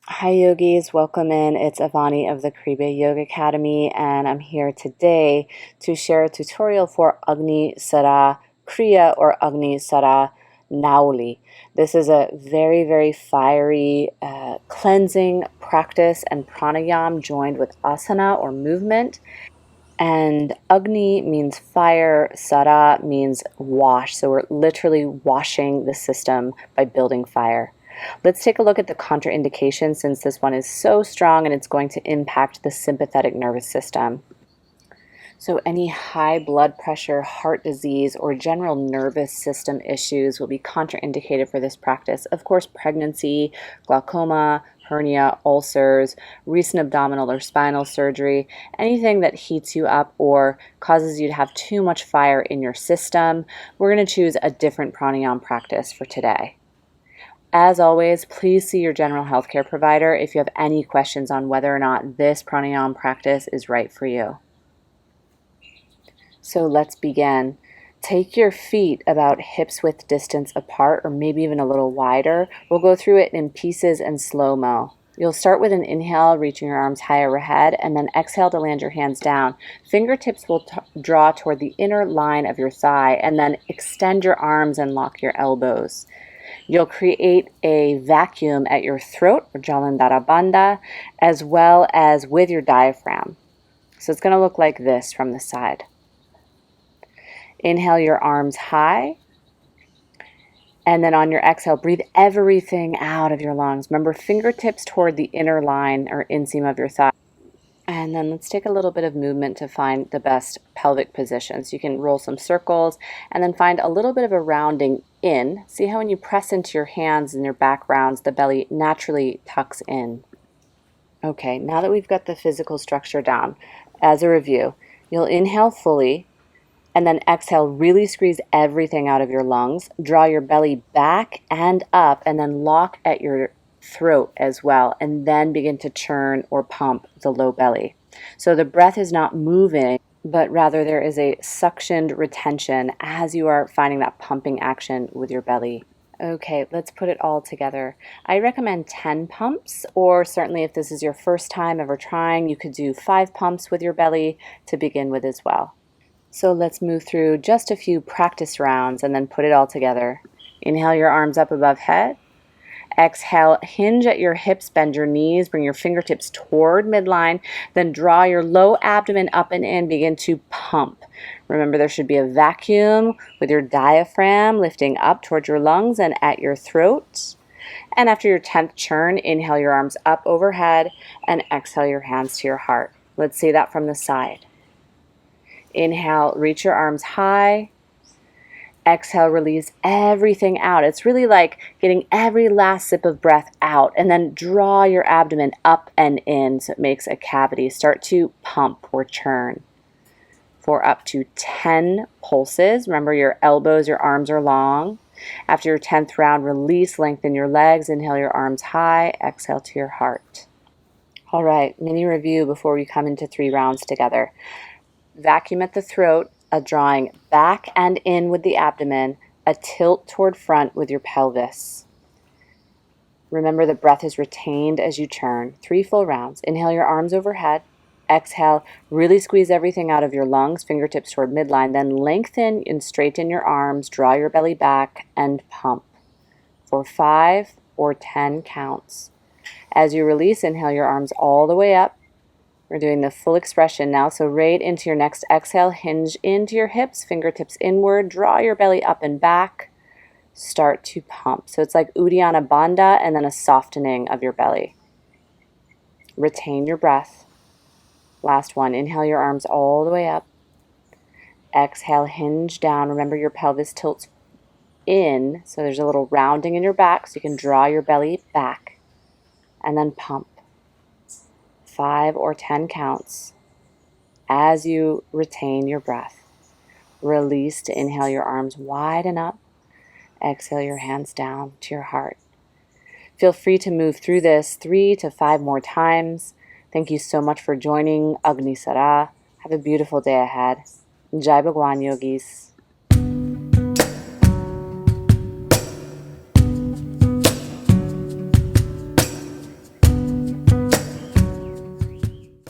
Hi yogis, welcome in. It's Avani of the Caribe Yoga Academy, and I'm here today to share a tutorial for Agni Sara Kriya or Agni Sara Nauli. This is a very fiery cleansing practice and pranayam joined with asana or movement. And Agni means fire, Sara means wash. So we're literally washing the system by building fire. Let's take a look at the contraindications since this one is so strong and it's going to impact the sympathetic nervous system. So any high blood pressure, heart disease, or general nervous system issues will be contraindicated for this practice. Of course, pregnancy, glaucoma, hernia, ulcers, recent abdominal or spinal surgery, anything that heats you up or causes you to have too much fire in your system. We're going to choose a different pranayama practice for today. As always, please see your general healthcare provider if you have any questions on whether or not this pranayama practice is right for you. So let's begin. Take your feet about hips width distance apart, or maybe even a little wider. We'll go through it in pieces and slow-mo. You'll start with an inhale, reaching your arms high overhead, and then exhale to land your hands down. Fingertips will draw toward the inner line of your thigh, and then extend your arms and lock your elbows. You'll create a vacuum at your throat, or Jalandhara Bandha, as well as with your diaphragm. So it's going to look like this from the side. Inhale your arms high, and then on your exhale, breathe everything out of your lungs. Remember, fingertips toward the inner line or inseam of your thigh. And then let's take a little bit of movement to find the best pelvic position. So you can roll some circles and then find a little bit of a rounding in. See how when you press into your hands and your back rounds, the belly naturally tucks in. Okay, now that we've got the physical structure down, as a review, you'll inhale fully, and then exhale, really squeeze everything out of your lungs. Draw your belly back and up, and then lock at your throat as well, and then begin to churn or pump the low belly. So the breath is not moving, but rather there is a suctioned retention as you are finding that pumping action with your belly. Okay, let's put it all together. I recommend 10 pumps, or certainly if this is your first time ever trying, you could do 5 pumps with your belly to begin with as well. So let's move through just a few practice rounds and then put it all together. Inhale your arms up above head. Exhale, hinge at your hips, bend your knees, bring your fingertips toward midline, then draw your low abdomen up and in, begin to pump. Remember, there should be a vacuum with your diaphragm lifting up towards your lungs and at your throat. And after your 10th churn, inhale your arms up overhead and exhale your hands to your heart. Let's see that from the side. Inhale, reach your arms high. Exhale, release everything out. It's really like getting every last sip of breath out, and then draw your abdomen up and in so it makes a cavity. Start to pump or churn for up to 10 pulses. Remember, your elbows, your arms are long. After your 10th round, release, lengthen your legs. Inhale your arms high. Exhale to your heart. All right, mini review before we come into 3 rounds together. Vacuum at the throat, a drawing back and in with the abdomen, a tilt toward front with your pelvis. Remember, the breath is retained as you churn. 3 full rounds. Inhale your arms overhead. Exhale, really squeeze everything out of your lungs, fingertips toward midline, then lengthen and straighten your arms, draw your belly back, and pump for 5 or 10 counts. As you release, inhale your arms all the way up. We're doing the full expression now, so right into your next exhale, hinge into your hips, fingertips inward, draw your belly up and back, start to pump. So it's like Uddiyana Bandha and then a softening of your belly. Retain your breath. Last one, inhale your arms all the way up. Exhale, hinge down. Remember your pelvis tilts in, so there's a little rounding in your back, so you can draw your belly back, and then pump. 5 or 10 counts as you retain your breath. Release to inhale your arms wide and up. Exhale your hands down to your heart. Feel free to move through this 3 to 5 more times. Thank you so much for joining Agni Sara. Have a beautiful day ahead. Jai Bhagwan Yogis.